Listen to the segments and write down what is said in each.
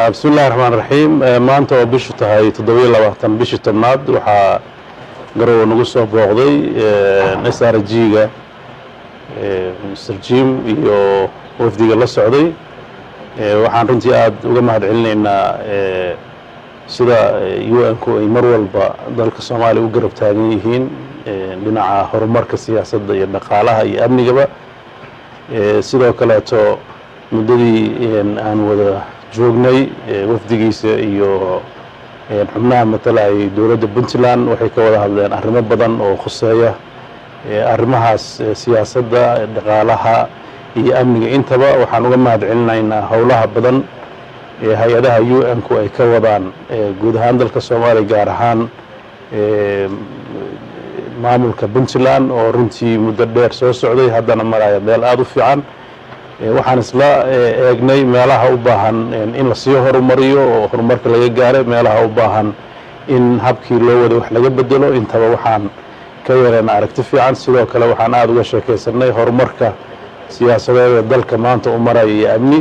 بسم الله الرحمن الرحيم maanta oo bishu tahay 27 bishii tobnaad waxaa garow nagu soo booqday SRG-ga Mr. Jim iyo wafdiga la socday waxaan runtii aad uga mahadcelinaynaa sida UN-ku ay mar walba dalka Soomaaliya u garab taagan yihiin dhinaca horumarka siyaasadda iyo dhaqaalaha iyo amnigaba sidoo kale muddadii aan wada joognay wafdigiisa iyo xubnaha matalaya dowladda Puntland waxay ka wada hadleen arrimo badan oo khuseeya arrimahaas siyaasadda dhaqaalaha iyo amniga intaba waxaan uga mahadcelinaynaa howlaha badan ee hay'adaha UN-ku ay ka wadaan guud ahaan dalka Soomaaliya gaar ahaan maamulka Puntland oo runtii muddo dheer soo socday haddana maraya meel aad u fiican waxaan isla eegnay meelaha u baahan in la sii horumariyo oo horumarka laga gaaro meelaha u baahan in habkii loo wada wax laga bedelo intaba waxaan ka yeelanaa aragti fiican sidoo kale waxaan aad uga sheekaysanay horumarka siyaasadeed ee dalka maanta u maraya iyo amni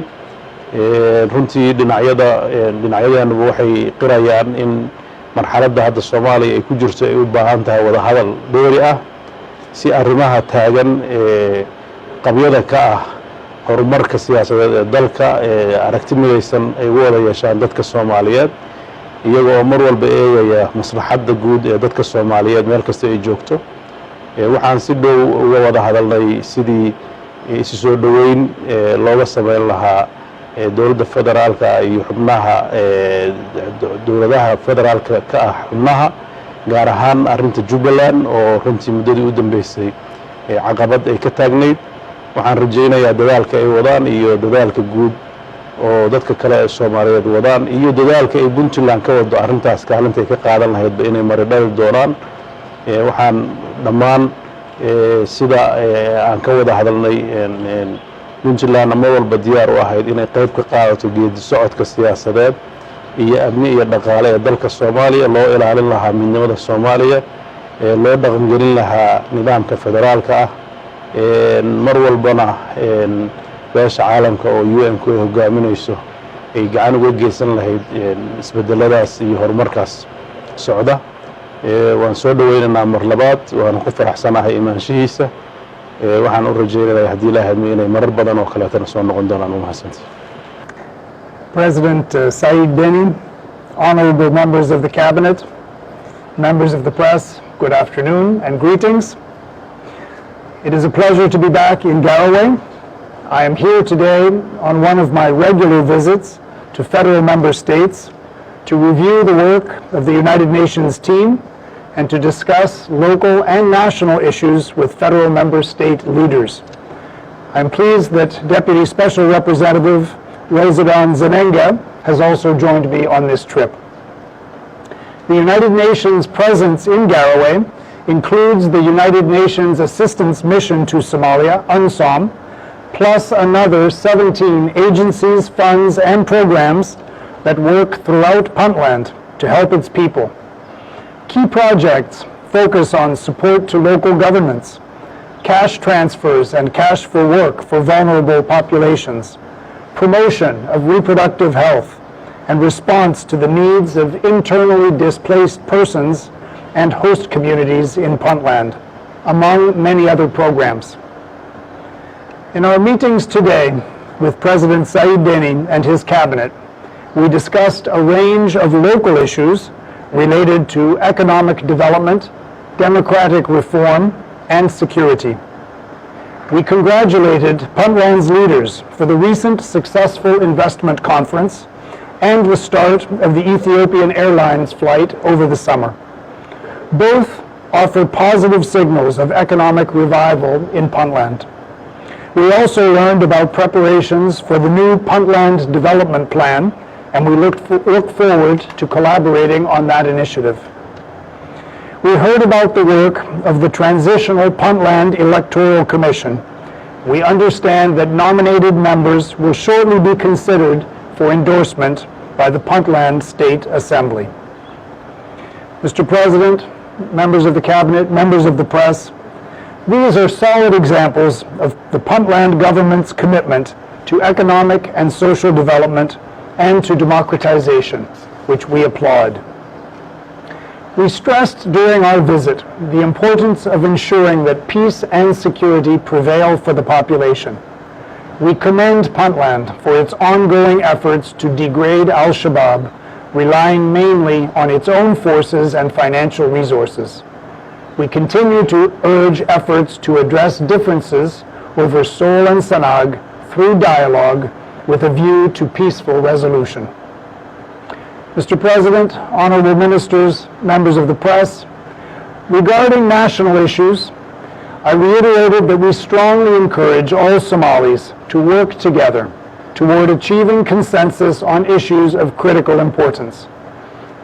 runtii dhinacyadeenba waxay qirayaan in marxaladda hadda Soomaaliya ay ku jirto ay u baahan tahay wada hadal dheeri ah si arrimaha taagan qabyada ka ah horumarka siyaasadeed ee dalka aragti midaysan ay u wada yeeshaan dadka Soomaaliyeed iyagoo mar walba eegaya maslaxadda guud ee dadka Soomaaliyeed meel kasta ay joogto waxaan si dhow uga wada hadalnay sidii isu soo dhaweyn looga sameyn lahaa dowladda federaalka iyo xubnaha dowladaha federaalka ka ah xubnaha gaar ahaan arrinta Jubbaland oo runtii muddadii u dambeysay caqabad ay ka taagnayd waxaan rajaynayaa dadaalka ay wadaan iyo dadaalka guud oo dadka kale ee Soomaaliyeed wadaan iyo dadaalka ay Puntland ka wado arrintaas kaalintay ka qaadan lahaydba inay mari dhali doonaan waxaan dhammaan sida aan ka wada hadalnay Puntland mar walba diyaar u ahayd inay qayb ka qaadato geedi socodka siyaasadeed iyo amni iyo dhaqaale ee dalka Soomaaliya loo ilaalin lahaa midnimada Soomaaliya loo dhaqangelin lahaa nidaamka federaalka ah mar walbana beesha caalamka oo UN-ku ay hogaaminayso ay gacan uga geysan lahayd isbedeladaas iyo horumarkaas socda waan soo dhaweynaynaa mar labaad waan ku faraxsanahay imaanshihiisa waxaan u rajaynayaa haddii Ilaahay inay marar badan oo kaleetana soo noqon doonaan u mahadsantahay President Saeed Deni, honorable members of the cabinet, members of the press, good afternoon and greetings. It is a pleasure to be back in Garowe. I am here today on one of my regular visits to federal member states to review the work of the United Nations team and to discuss local and national issues with federal member state leaders. I'm pleased that Deputy Special Representative Rosadan Zenenga has also joined me on this trip. The United Nations presence in Garowe includes the United Nations Assistance Mission to Somalia, UNSOM, plus another 17 agencies, funds, and programs that work throughout Puntland to help its people. Key projects focus on support to local governments, cash transfers and cash for work for vulnerable populations, promotion of reproductive health, and response to the needs of internally displaced persons and host communities in Puntland, among many other programs. In our meetings today with President Saeed Deni and his cabinet, we discussed a range of local issues related to economic development, democratic reform, and security. We congratulated Puntland's leaders for the recent successful investment conference and the start of the Ethiopian Airlines flight over the summer. Both offer positive signals of economic revival in Puntland. We also learned about preparations for the new Puntland Development Plan, and we look forward to collaborating on that initiative. We heard about the work of the Transitional Puntland Electoral Commission we understand that nominated members will shortly be considered for endorsement by the Puntland State Assembly. Mr. President, members of the Cabinet, members of the press, these are solid examples of the Puntland government's commitment to economic and social development and to democratization, which we applaud. We stressed during our visit the importance of ensuring that peace and security prevail for the population. We commend Puntland for its ongoing efforts to degrade al-Shabaab, relying mainly on its own forces and financial resources. We continue to urge efforts to address differences over Sool and Sanag through dialogue with a view to peaceful resolution. Mr. President, honorable ministers, members of the press, regarding national issues, I reiterated that we strongly encourage all Somalis to work together toward achieving consensus on issues of critical importance.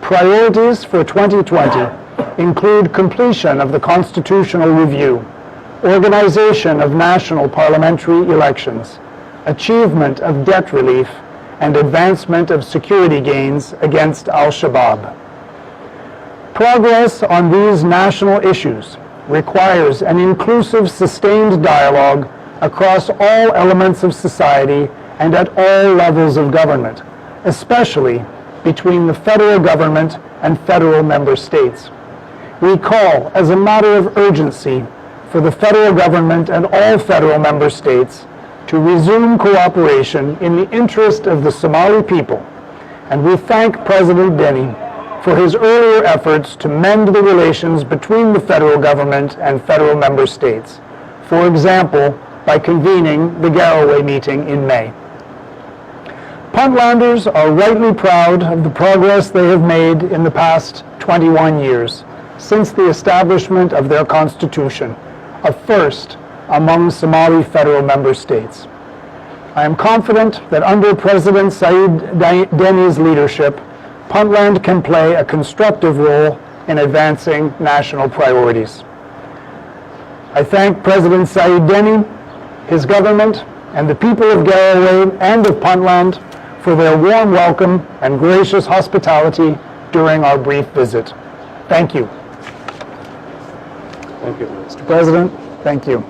Priorities for 2020 include completion of the constitutional review, organization of national parliamentary elections, achievement of debt relief, and advancement of security gains against al-Shabaab. Progress on these national issues requires an inclusive, sustained dialogue across all elements of society and at all levels of government, especially between the federal government and federal member states. We call, as a matter of urgency, for the federal government and all federal member states to resume cooperation in the interest of the Somali people, and we thank President Deni for his earlier efforts to mend the relations between the federal government and federal member states, for example, by convening the Garowe meeting in May. Puntlanders are rightly proud of the progress they have made in the past 21 years, since the establishment of their constitution, a first among Somali federal member states. I am confident that under President Said Deni's leadership, Puntland can play a constructive role in advancing national priorities. I thank President Said Deni, his government, and the people of Garowe and of Puntland for their warm welcome and gracious hospitality during our brief visit. Thank you. Thank you. Mr. President, thank you.